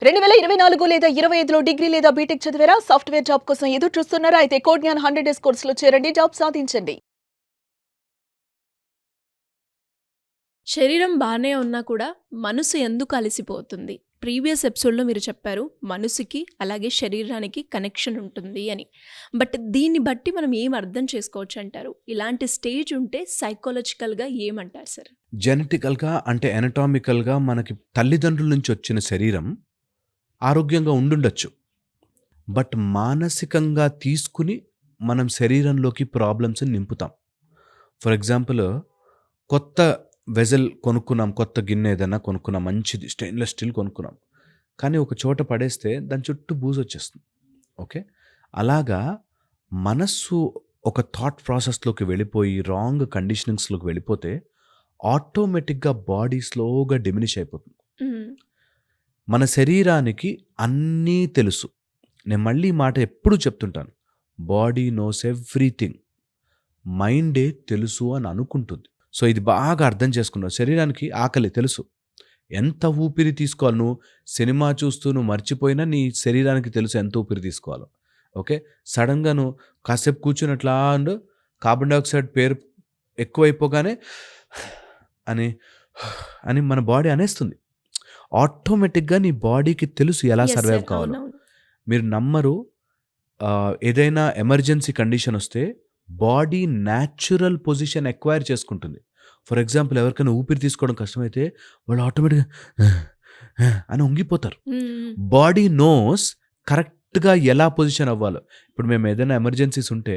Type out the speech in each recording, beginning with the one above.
2024 లేదా 25లో డిగ్రీ లేదా బీటెక్ చదివారా? సాఫ్ట్‌వేర్ జాబ్ కోసం ఎదురు చూస్తున్నారా? అయితే కోడ్ జ్ఞాన్ 100 డేస్ కోర్సులో చేరండి. జాబ్ సాధించండి. శరీరం బానే ఉన్నా కూడా మనసు ఎందుకు అలసిపోతుంది? ప్రీవియస్ ఎపిసోడ్‌లో మీరు చెప్పారు. మనసుకి అలాగే శరీరానికి కనెక్షన్ ఉంటుంది అని. బట్ దీన్ని బట్టి మనం ఏం అర్థం చేసుకోవచ్చంటారు? ఇలాంటి స్టేజ్ ఉంటే సైకాలజికల్‌గా ఏమంటారు సార్? జెనెటికల్‌గా అంటే ఎనటామికల్‌గా మనకి తల్లిదండ్రుల నుంచి వచ్చిన శరీరం ఆరోగ్యంగా ఉండుండొచ్చు. బట్ మానసికంగా తీసుకుని మనం శరీరంలోకి ప్రాబ్లమ్స్‌ని నింపుతాం. ఫర్ ఎగ్జాంపుల్ కొత్త వెసెల్ కొనుక్కున్నాం. కొత్త గిన్నె ఏదైనా కొనుక్కున్నాం. మంచిది స్టెయిన్‌లెస్ స్టీల్ కొనుక్కున్నాం. కానీ ఒక చోట పడేస్తే దాని చుట్టూ బూజొచ్చేస్తుంది. ఓకే. అలాగా మనస్సు ఒక థాట్ ప్రాసెస్‌లోకి వెళ్ళిపోయి రాంగ్ కండిషనింగ్స్‌లోకి వెళ్ళిపోతే ఆటోమేటిక్‌గా బాడీ స్లోగా డిమినిష్ అయిపోతుంది. హ్మ్. మన శరీరానికి అన్నీ తెలుసు. నేను మళ్ళీ ఈ మాట ఎప్పుడూ చెప్తుంటాను. Body knows everything. మైండే తెలుసు అని అనుకుంటుంది. సో, ఇది బాగా అర్థం చేసుకున్నావు. శరీరానికి ఆకలి తెలుసు. ఎంత ఊపిరి తీసుకోవాలి నువ్వు సినిమా చూస్తూ నువ్వు మర్చిపోయినా నీ శరీరానికి తెలుసు ఎంత ఊపిరి తీసుకోవాలో. ఓకే. సడన్‌గా నువ్వు కాసేపు కూర్చున్నట్లా ఉండు. కార్బన్ డయాక్సైడ్ పేరు ఎక్కువైపోగానే అని అని మన బాడీ అనేస్తుంది. ఆటోమేటిక్‌గా నీ బాడీకి తెలుసు ఎలా యెస్ సర్వైవ్ సార్. కావాలో. అవునవును. మీరు నమ్మరు. ఏదైనా ఎమర్జెన్సీ కండిషన్ వస్తే బాడీ న్యాచురల్ పొజిషన్ ఎక్వైర్ చేసుకుంటుంది. ఫర్ ఎగ్జాంపుల్ ఎవరికైనా ఊపిరి తీసుకోవడం కష్టమైతే వాళ్ళు ఆటోమేటిక్‌గా అని వంగిపోతారు. హ్మ్. బాడీ నోస్ కరెక్ట్‌గా ఎలా పొజిషన్ అవ్వాలో. ఇప్పుడు మేము ఏదైనా ఎమర్జెన్సీస్ ఉంటే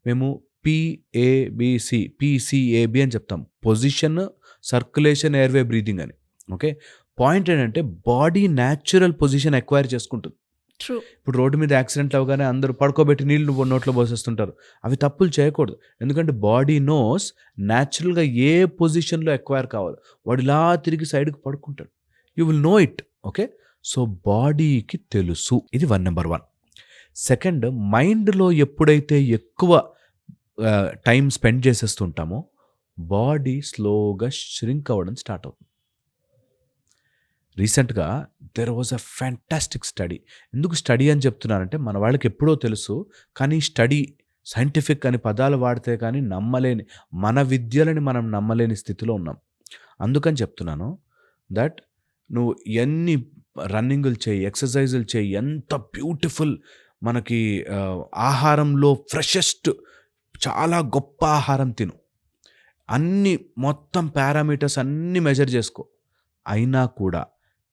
మేము పీఏబీసీ, పీసీఏబీ అని చెప్తాం. పొజిషన్, సర్క్యులేషన్, ఎయిర్‌వే, బ్రీతింగ్ అని. ఓకే. పాయింట్ ఏంటంటే బాడీ న్యాచురల్ పొజిషన్ ఎక్వైర్ చేసుకుంటుంది. ట్రూ. ఇప్పుడు రోడ్డు మీద యాక్సిడెంట్ అవ్వగానే అందరూ పడుకోబెట్టి నీళ్లు నోట్లో పోసేస్తుంటారు. అవి తప్పులు చేయకూడదు. ఎందుకంటే బాడీ నోస్ న్యాచురల్‌గా ఏ పొజిషన్‌లో ఎక్వైర్ కావాలో. వాడు ఇలా తిరిగి సైడ్‌కి పడుకుంటాడు. You will know it. Okay. So, బాడీకి తెలుసు. ఇది నంబర్ 1. సెకండ్, మైండ్‌లో ఎప్పుడైతే ఎక్కువ టైం స్పెండ్ చేసేస్తుంటామో బాడీ స్లోగా ష్రింక్ అవ్వడం స్టార్ట్ అవుతుంది. రీసెంట్‌గా there was a fantastic study. ఎందుకు స్టడీ అని చెప్తున్నానంటే మన వాళ్ళకి ఎప్పుడో తెలుసు. కానీ స్టడీ, సైంటిఫిక్ అని పదాలు వాడితే కానీ నమ్మలేని మన విద్యలని మనం నమ్మలేని స్థితిలో ఉన్నాం. అందుకని చెప్తున్నాను దట్ నువ్వు ఎన్ని రన్నింగులు చేయి, ఎక్సర్సైజులు చేయి, ఎంత బ్యూటిఫుల్ మనకి ఆహారంలో ఫ్రెషెస్ట్ చాలా గొప్ప ఆహారం తిను. అన్ని మొత్తం పారామీటర్స్ అన్నీ మెజర్ చేసుకో. అయినా కూడా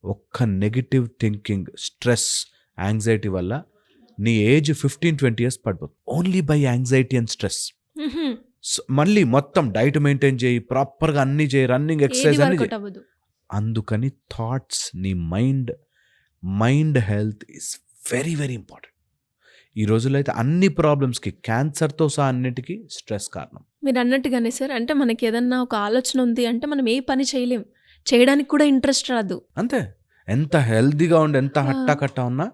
ఒక్క నెగెటివ్ థింకింగ్, స్ట్రెస్, యాంగ్జైటీ వల్ల నీ ఏజ్ 15-20 ఇయర్స్ పడిపోతుంది. Only by anxiety and stress. హుహు. మళ్ళీ మొత్తం డైట్ మెయింటైన్ చేయి, ప్రాపర్‌గా అన్నీ చేయి, రన్నింగ్, ఏది ఎక్సర్సైజ్ అన్నీ వర్కౌట్ చేయి. అవ్వదు. అందుకని థాట్స్, నీ mind health is very, very important. ఈ రోజుల్లో అయితే అన్ని ప్రాబ్లమ్స్‌కి క్యాన్సర్‌తో సహా అన్నిటికీ స్ట్రెస్ కారణం. మీరన్నట్టుగానే సార్. అంటే మనకేదన్నా ఒక ఆలోచన ఉంది అంటే మనం ఏ పని చేయలేం. చేయడానికి కూడా ఇంట్రెస్ట్ రాదు. అంతే. ఎంత హెల్తీగా ఉండి, ఎంత ఆ! హట్టాకట్టా ఉన్నా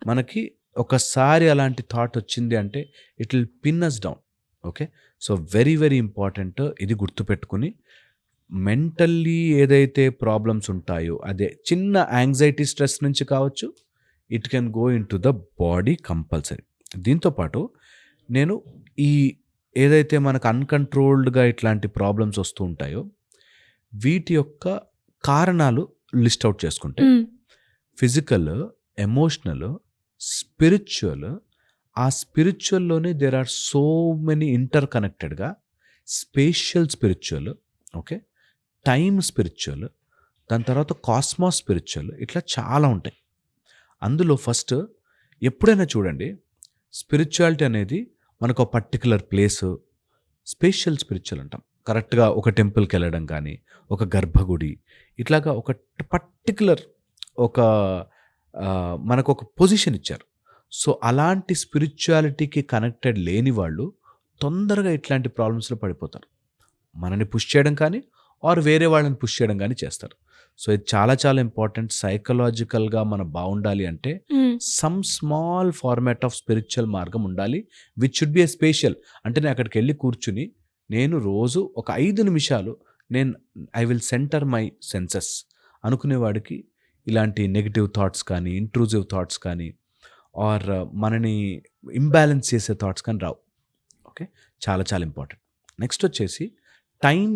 మనకి ఒకసారి అలాంటి థాట్ వచ్చింది అంటే it will pin us down. Okay. So, very, very important. ఇది గుర్తుపెట్టుకొని మెంటల్లీ ఏదైతే ప్రాబ్లమ్స్ ఉంటాయో అదే చిన్న యాంగ్జైటీ, స్ట్రెస్ నుంచి కావచ్చు. It can go into the body compulsory. దీంతో పాటు నేను ఈ ఏదైతే మనకు అన్‌కంట్రోల్డ్‌గా ఇట్లాంటి ప్రాబ్లమ్స్ వస్తూ ఉంటాయో వీటి యొక్క కారణాలు లిస్ట్ ఔట్ చేసుకుంటే హ్మ్. ఫిజికల్, ఎమోషనల్, స్పిరిచ్యువల్, ఆ స్పిరిచ్యువల్‌లోనే దేర్ ఆర్ సో మెనీ ఇంటర్ కనెక్టెడ్‌గా spatial spiritual, okay, time spiritual, దాని తర్వాత కాస్మాస్ స్పిరిచ్యువల్, ఇట్లా చాలా ఉంటాయి. అందులో ఫస్ట్ ఎప్పుడైనా చూడండి స్పిరిచ్యువాలిటీ అనేది మనకు ఒక పర్టిక్యులర్ ప్లేసు, స్పేషియల్ స్పిరిచ్యువల్ అంటాం. కరెక్ట్‌గా ఒక టెంపుల్‌కి వెళ్ళడం కానీ, ఒక గర్భగుడి, ఇట్లాగా ఒక పర్టిక్యులర్ ఒక మనకొక పొజిషన్ ఇచ్చారు. సో, అలాంటి స్పిరిచ్యువాలిటీకి కనెక్టెడ్ లేని వాళ్ళు తొందరగా ఇట్లాంటి ప్రాబ్లమ్స్‌లో పడిపోతారు. మనని పుష్ చేయడం కానీ, ఆర్ వేరే వాళ్ళని పుష్ చేయడం కానీ చేస్తారు. సో, ఇది చాలా చాలా ఇంపార్టెంట్. సైకలాజికల్‌గా మనం బావుండాలి అంటే హ్మ్. Some small format of spiritual మార్గం ఉండాలి. Which should be a spatial. అంటే నేను అక్కడికెళ్ళి కూర్చుని నేను రోజు ఒక 5 నిమిషాలు నేను I will centre my senses అనుకునేవాడికి ఇలాంటి నెగిటివ్ థాట్స్ కానీ, ఇంట్రూజివ్ థాట్స్ కానీ, ఆర్ మనని ఇంబ్యాలెన్స్ చేసే థాట్స్ కానీ రావు. ఓకే, చాలా చాలా ఇంపార్టెంట్. నెక్స్ట్ వచ్చేసి టైం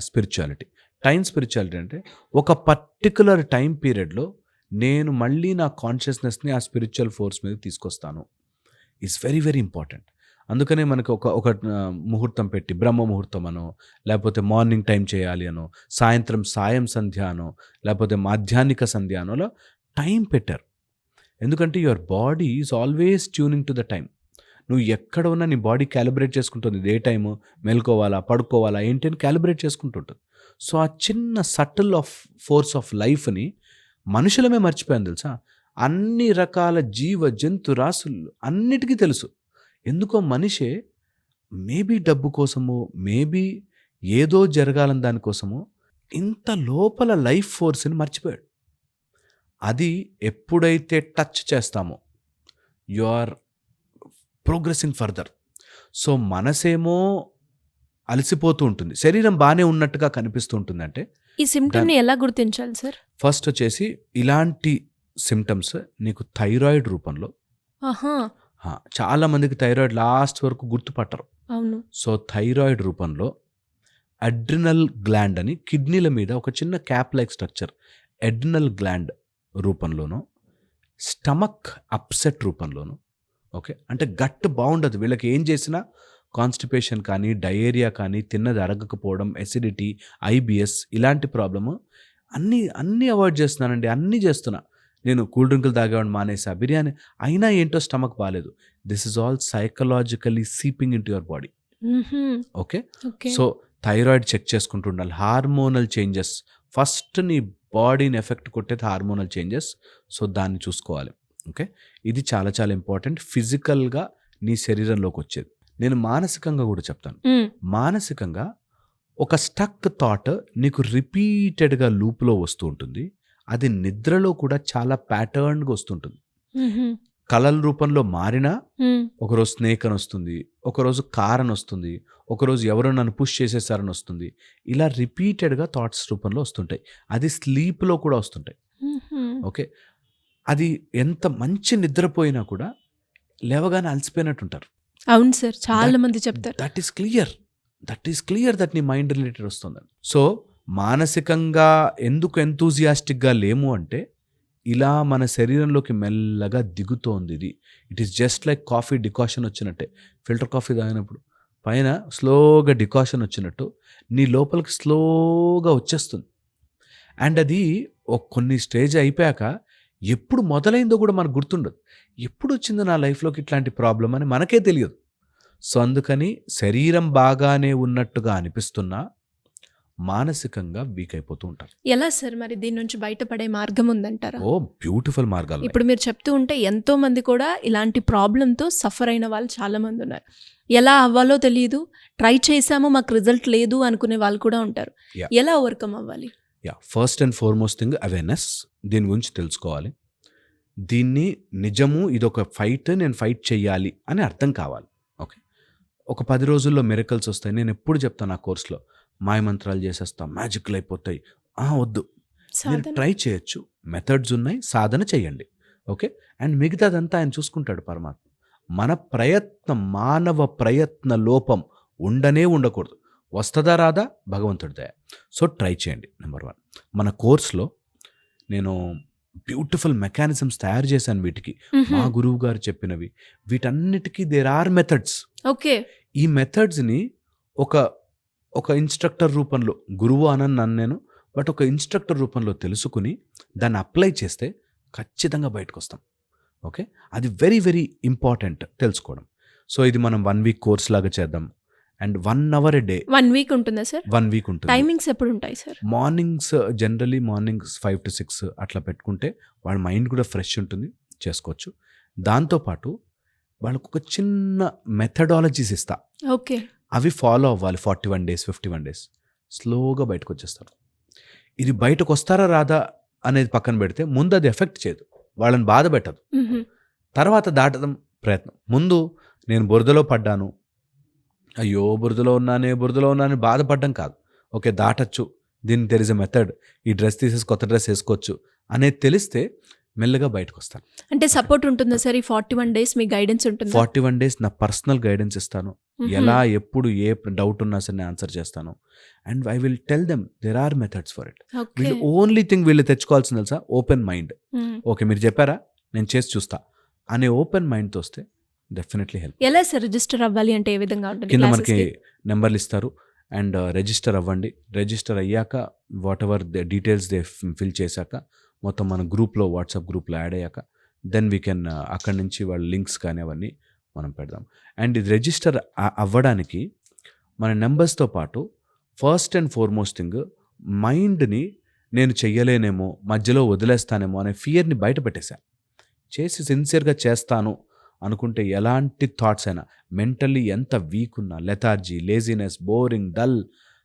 స్పిరిచువాలిటీ. టైం స్పిరిచువాలిటీ అంటే ఒక పర్టికులర్ టైం పీరియడ్లో నేను మళ్ళీ నా కాన్షియస్నెస్ని ఆ స్పిరిచువల్ ఫోర్స్ మీద తీసుకొస్తాను. Is very very important. అందుకనే మనకు ఒక ముహూర్తం పెట్టి, బ్రహ్మ ముహూర్తం అనో, లేకపోతే మార్నింగ్ టైం చేయాలి అనో, సాయంత్రం సాయం సంధ్య అనో, లేకపోతే మాధ్యాహ్నిక సంధ్య అనోలో టైం పెట్టారు. ఎందుకంటే your body is always tuning to the time. నువ్వు ఎక్కడ ఉన్నా నీ బాడీ క్యాలిబ్రేట్ చేసుకుంటుంది. ఏ టైము, మెలుకోవాలా, పడుకోవాలా, ఏంటి అని క్యాలిబ్రేట్ చేసుకుంటుంటుంది. సో ఆ చిన్న సటిల్ ఆఫ్ ఫోర్స్ ఆఫ్ లైఫ్ని మనుషులమే మర్చిపోయాను తెలుసా. అన్ని రకాల జీవ జంతు రాసులు అన్నిటికీ తెలుసు. ఎందుకో మనిషే మేబీ డబ్బు కోసమో, మేబీ ఏదో జరగాలని దానికోసమో ఇంత లోపల లైఫ్ ఫోర్స్ని మర్చిపోయాడు. అది ఎప్పుడైతే టచ్ చేస్తామో you are progressing further. So మనసేమో అలసిపోతూ ఉంటుంది, శరీరం బాగానే ఉన్నట్టుగా కనిపిస్తూ ఉంటుంది. అంటే ఈ సిమ్టమ్ని ఎలా గుర్తించాలి సార్? ఫస్ట్ వచ్చేసి ఇలాంటి సిమ్టమ్స్ నీకు థైరాయిడ్ రూపంలో, ఆహా, చాలా మందికి థైరాయిడ్ లాస్ట్ వరకు గుర్తుపట్టరు. అవును. సో థైరాయిడ్ రూపంలో, అడ్రినల్ గ్లాండ్ అని కిడ్నీల మీద ఒక చిన్న cap like structure, adrenal gland రూపంలోనూ, స్టమక్ అప్సెట్ రూపంలోనూ. ఓకే, అంటే గట్ బాగుండదు వీళ్ళకి, ఏం చేసినా కాన్స్టిపేషన్ కానీ, డయేరియా కానీ, తిన్నది అరగకపోవడం, ఎసిడిటీ, ఐబిఎస్ ఇలాంటి ప్రాబ్లము అన్నీ అవాయిడ్ చేస్తున్నానండి, అన్నీ చేస్తున్నా. నేను కూల్ డ్రింకులు తాగేవాడిని మానేసా, బిర్యానీ అయినా ఏంటో స్టమక్ బాగాలేదు. This is all psychologically seeping into your body. Okay, so thyroid check చేసుకుంటూ ఉండాలి. హార్మోనల్ చేంజెస్, ఫస్ట్ నీ బాడీని ఎఫెక్ట్ కొట్టేది హార్మోనల్ చేంజెస్. సో దాన్ని చూసుకోవాలి. ఓకే, ఇది చాలా చాలా ఇంపార్టెంట్. ఫిజికల్గా నీ శరీరంలోకి వచ్చేది. నేను మానసికంగా కూడా చెప్తాను. మానసికంగా ఒక స్టక్ థాట్ నీకు రిపీటెడ్గా లూప్లో వస్తూ ఉంటుంది. అది నిద్రలో కూడా చాలా ప్యాటర్న్గా వస్తుంటుంది. కళల రూపంలో మారినా ఒకరోజు స్నేక్ అని వస్తుంది, ఒకరోజు కార్ అని వస్తుంది, ఒకరోజు ఎవరో నన్ను పుష్ చేసేసారని వస్తుంది. ఇలా రిపీటెడ్గా థాట్స్ రూపంలో వస్తుంటాయి. అది స్లీప్లో కూడా వస్తుంటాయి. ఓకే, అది ఎంత మంచి నిద్రపోయినా కూడా లేవగానే అలసిపోయినట్టుంటారు. అవును సార్, చాలా మంది చెప్తారు. దట్ ఈస్ క్లియర్ దట్ నీ మైండ్ రిలేటెడ్ వస్తుందని. సో మానసికంగా ఎందుకు ఎంతూజియాస్టిక్గా లేము అంటే ఇలా మన శరీరంలోకి మెల్లగా దిగుతోంది ఇది. It is just like coffee decoction వచ్చినట్టే. ఫిల్టర్ కాఫీ తాగినప్పుడు పైన స్లోగా డికాషన్ వచ్చినట్టు నీ లోపలికి స్లోగా వచ్చేస్తుంది. అండ్ అది కొన్ని స్టేజ్ అయిపోయాక ఎప్పుడు మొదలైందో కూడా మనకు గుర్తుండదు. ఎప్పుడు వచ్చిందో నా లైఫ్లోకి ఇట్లాంటి ప్రాబ్లం అని మనకే తెలియదు. సో అందుకని శరీరం బాగానే ఉన్నట్టుగా అనిపిస్తున్నా మానసికంగా వీక్ అయిపోతూ ఉంటారు. ఎలా సార్ మరి దీని నుంచి బయటపడే మార్గం ఉందంటారా? ఓ బ్యూటిఫుల్ మార్గాలు. ఇప్పుడు మీరు చెప్తూ ఉంటే ఎంతో మంది కూడా ఇలాంటి ప్రాబ్లంతో సఫర్ అయిన వాళ్ళు చాలా మంది ఉన్నారు. ఎలా అవ్వాలో తెలియదు, ట్రై చేసాము మాకు రిజల్ట్ లేదు అనుకునే వాళ్ళు కూడా ఉంటారు. ఎలా ఓవర్కమ్ అవ్వాలి? First and foremost thing awareness. దీని గురించి తెలుసుకోవాలి. దీన్ని నిజము, ఇదొక ఫైట్, నేను ఫైట్ చెయ్యాలి అని అర్థం కావాలి. ఓకే, ఒక 10 రోజుల్లో మిరకల్స్ వస్తాయి. నేను ఎప్పుడు చెప్తాను ఆ కోర్సులో, మాయమంత్రాలు చేసేస్తాం, మ్యాజిక్లు అయిపోతాయి. వద్దు, మీరు ట్రై చేయొచ్చు, మెథడ్స్ ఉన్నాయి, సాధన చెయ్యండి. ఓకే, అండ్ మిగతాదంతా ఆయన చూసుకుంటాడు పరమాత్మ. మన ప్రయత్నం, మానవ ప్రయత్న లోపం ఉండకూడదు. వస్తుందా రాదా భగవంతుడి దయ. సో ట్రై చేయండి. నెంబర్ 1, మన కోర్సులో నేను బ్యూటిఫుల్ మెకానిజమ్స్ తయారు చేశాను వీటికి. మా గురువు గారు చెప్పినవి, వీటన్నిటికీ దేర్ ఆర్ మెథడ్స్. ఓకే, ఈ మెథడ్స్ని ఒక ఇన్స్ట్రక్టర్ రూపంలో, గురువు అనని నన్ను నేను, బట్ ఒక ఇన్స్ట్రక్టర్ రూపంలో తెలుసుకుని దాన్ని అప్లై చేస్తే ఖచ్చితంగా బయటకు వస్తాం. ఓకే, అది వెరీ వెరీ ఇంపార్టెంట్ తెలుసుకోవడం. సో ఇది మనం 1 వీక్ కోర్స్ లాగా చేద్దాం. And 1 hour a day. 1 week ఉంటుందా సార్? 1 వీక్ ఉంటుంది. టైమింగ్స్ ఎప్పుడు ఉంటాయి sir? Mornings, generally mornings 5 to 6 అట్లా పెట్టుకుంటే వాళ్ళ మైండ్ కూడా ఫ్రెష్ ఉంటుంది, చేసుకోవచ్చు. దాంతోపాటు వాళ్ళకు ఒక చిన్న మెథడాలజీస్ ఇస్తా. ఓకే, అవి ఫాలో అవ్వాలి. 41 days, 51 days స్లోగా బయటకు వచ్చేస్తారు. ఇది బయటకు వస్తారా రాదా అనేది పక్కన పెడితే, ముందు అది ఎఫెక్ట్ చేయదు, వాళ్ళని బాధ పెట్టదు. తర్వాత దాటడం ప్రయత్నం. ముందు నేను బురదలో పడ్డాను, అయ్యో బురదలో ఉన్నాను బాధపడ్డం కాదు. ఓకే, దాటచ్చు, దీనికి దెర్ ఇస్ ఎ మెథడ్. ఈ డ్రెస్ తీసేసి కొత్త డ్రెస్ వేసుకోవచ్చు, అనేది తెలిస్తే మెల్లగా బయటకు వస్తాను. అంటే సపోర్ట్ ఉంటుందా సార్? ఈ 41 డేస్ మీ గైడెన్స్ ఉంటుందా? 41 డేస్ నా పర్సనల్ గైడెన్స్ ఇస్తాను. ఎలా ఎప్పుడు ఏ డౌట్ ఉన్నా సరే నేను ఆన్సర్ చేస్తాను. And I will tell them there are methods for it. Okay. వీళ్ళు ఓన్లీ థింగ్ వీళ్ళు తెచ్చుకోవాల్సింది తెలుసా? Open mind. ఓకే మీరు చెప్పారా, నేను చేసి చూస్తా అనే ఓపెన్ మైండ్తో వస్తే డెఫినెట్లీ హెల్ప్. ఎలా సార్ రిజిస్టర్ అవ్వాలి అంటే ఏ విధంగా ఉంటుంది? కింద Classes మనకి కి? నెంబర్లు ఇస్తారు అండ్ రిజిస్టర్ అవ్వండి. రిజిస్టర్ అయ్యాక what ever the details they fill చేశాక మొత్తం మన గ్రూప్లో, వాట్సాప్ గ్రూప్లో యాడ్ అయ్యాక దెన్ వీ కెన్ అక్కడి నుంచి వాళ్ళ లింక్స్ కానీ అవన్నీ మనం పెడదాం. అండ్ ఇది రిజిస్టర్ అవ్వడానికి మన నెంబర్స్తో పాటు ఫస్ట్ అండ్ ఫార్మోస్ట్ థింగ్ మైండ్ని నేను చెయ్యలేనేమో, మధ్యలో వదిలేస్తానేమో అనే ఫియర్ని బయట పెట్టేశాను. చేసి సిన్సియర్గా చేస్తాను అనుకుంటే ఎలాంటి థాట్స్ అయినా, మెంటల్లీ ఎంత వీక్ ఉన్నా, lethargy, laziness, boring, dull,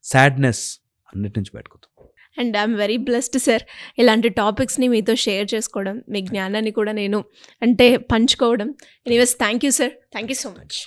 sadness అన్నిటి నుంచి బయటకుతాం. And I'm very blessed sir. ఇలాంటి టాపిక్స్ని మీతో షేర్ చేసుకోవడం, మీ జ్ఞానాన్ని కూడా నేను అంటే పంచుకోవడం. Anyways thank you sir. Thank you so much.